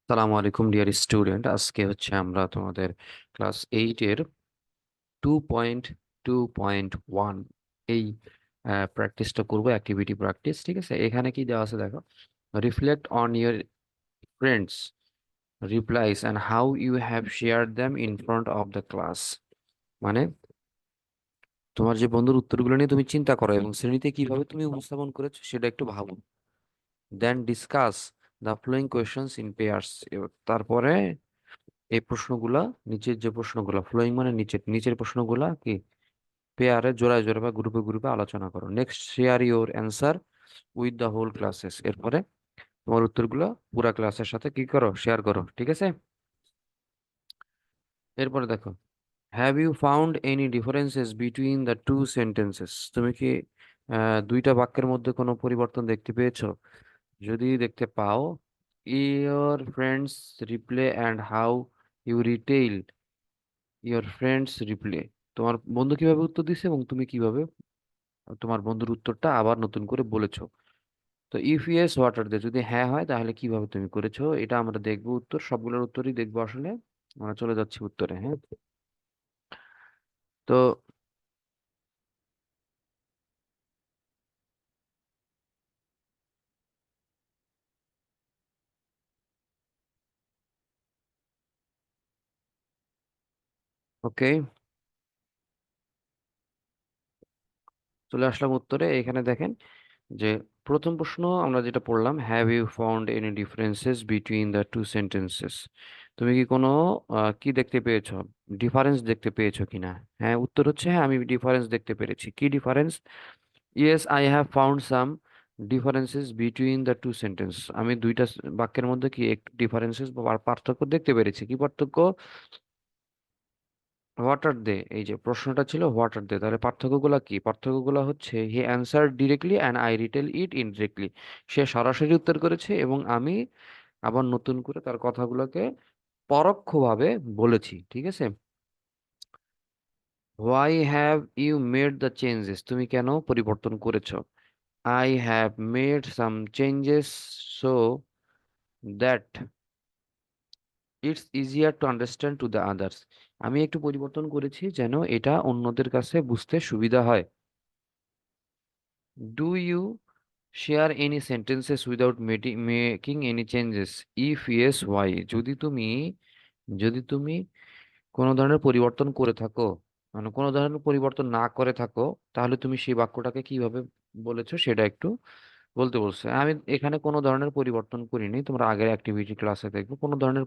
সালামু আলাইকুম dear student. আজকে হচ্ছে আমরা তোমাদের ক্লাস 8 এর 2.2.1 এই প্র্যাকটিসটা করবো, অ্যাক্টিভিটি প্র্যাকটিস। ঠিক আছে, এখানে কি দেওয়া আছে দেখো। Reflect on your friends replies and how you have share them in front of the class. মানে তোমার যে বন্ধুর উত্তরগুলো নিয়ে তুমি চিন্তা করো এবং শ্রেণীতে কিভাবে তুমি উপস্থাপন করেছো সেটা একটু ভাবো। Then discuss the following questions in pairs. তারপরে এই প্রশ্নগুলা, নিচের যে প্রশ্নগুলা, ফ্লোয়িং মানে নিচের নিচের প্রশ্নগুলা কি পেয়ারে জোড়ায় জোড়ায় বা গ্রুপে গ্রুপে আলোচনা করো। Next, share your answer with the whole classes. এরপরে তোমার উত্তরগুলো পুরা ক্লাসের সাথে কি করো, শেয়ার করো। ঠিক আছে, এরপরে দেখো, have you found any differences between the two sentences. তুমি কি দুইটা বাক্যের মধ্যে কোনো পরিবর্তন দেখতে পেয়েছো? যদি দেখতে পাও, your friends reply and how you retell your friends reply. তোমার বন্ধু কিভাবে উত্তর দিছে এবং তুমি কিভাবে তোমার বন্ধুর উত্তরটা আবার নতুন করে বলেছো। তো ইফ ইয়েস হোয়াট আর দে, যদি হ্যাঁ হয় তাহলে কিভাবে তুমি করেছো, এটা আমরা দেখবো। উত্তর সবগুলোর উত্তরই দেখবো আসলে। আমরা চলে যাচ্ছি উত্তরে। হ্যাঁ, তো ওকে, চলে আসলাম উত্তরে। এখানে দেখেন যে প্রথম প্রশ্ন আমরা যেটা পড়লাম, have you found any differences between the two sentences. তুমি কি কোনো কি দেখতে পেয়েছো, ডিফারেন্স দেখতে পেয়েছো কিনা? হ্যাঁ, উত্তর হচ্ছে হ্যাঁ, আমি ডিফারেন্স দেখতে পেরেছি। কি difference? Yes, I have found some differences between the two sentence. আমি দুইটা বাক্যের মধ্যে কি একটু ডিফারেন্সেস বা পার্থক্য দেখতে পেরেছি। কি পার্থক্য? হোয়াট আর দে, এই যে প্রশ্নটা ছিল হোয়াট আর দে, তাহলে পার্থক্যগুলো কি? পার্থক্যগুলো হচ্ছে he answer directly and I retell it indirectly. সে সরাসরি উত্তর করেছে এবং আমি আবার নতুন করে তার কথাগুলোকে পরোক্ষভাবে বলেছি। ঠিক আছে, why have you made the changes, তুমি কেন পরিবর্তন করেছো? I have made some changes so that it's easier to understand to the others. আমি একটু পরিবর্তন করেছি যেন এটা অন্যদের কাছে বুঝতে সুবিধা হয়। Do you share any sentences without making any changes? If yes why. যদি তুমি কোনো ধরনের পরিবর্তন করে থাকো, মানে কোনো ধরনের পরিবর্তন না করে থাকো, তাহলে তুমি সেই বাক্যটাকে কিভাবে বলেছো সেটা একটু বলতে বলছে। আমি এখানে কোনো ধরনের পরিবর্তন করিনি, তোমরা আগের অ্যাক্টিভিটি ক্লাসে দেখবে কোনো ধরনের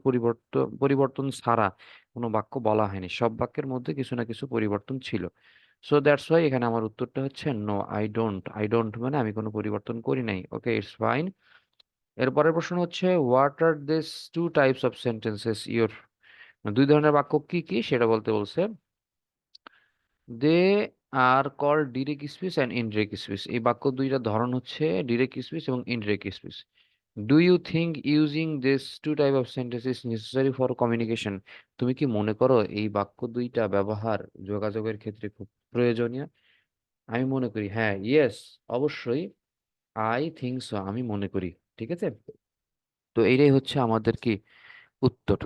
পরিবর্তন ছাড়া কোনো বাক্য বলা হয়নি, সব বাক্যের মধ্যে কিছু না কিছু পরিবর্তন ছিল। সো দ্যাটস ওয়াই এখানে আমার উত্তরটা হচ্ছে নো, আই ডোন্ট মানে আমি কোনো পরিবর্তন করি নাই। Okay, it's fine. এরপরের প্রশ্ন হচ্ছে, what are this two types of sentences your, দুই ধরনের বাক্য কি কি সেটা বলতে বলছে। They are call direct speech and indirect speech. এই বাক্য দুইটা ধরন হচ্ছে ডিরেক্ট স্পিচ এবং indirect speech. Do you think using this two type of sentence is necessary for communication? তুমি কি মনে করো এই বাক্য দুইটা ব্যবহার যোগাযোগের ক্ষেত্রে খুব প্রয়োজনীয়? আমি মনে করি হ্যাঁ, ইয়েস, অবশ্যই। আই থিঙ্ক সো, আমি মনে করি। ঠিক আছে, তো এইটাই হচ্ছে আমাদের কি উত্তর।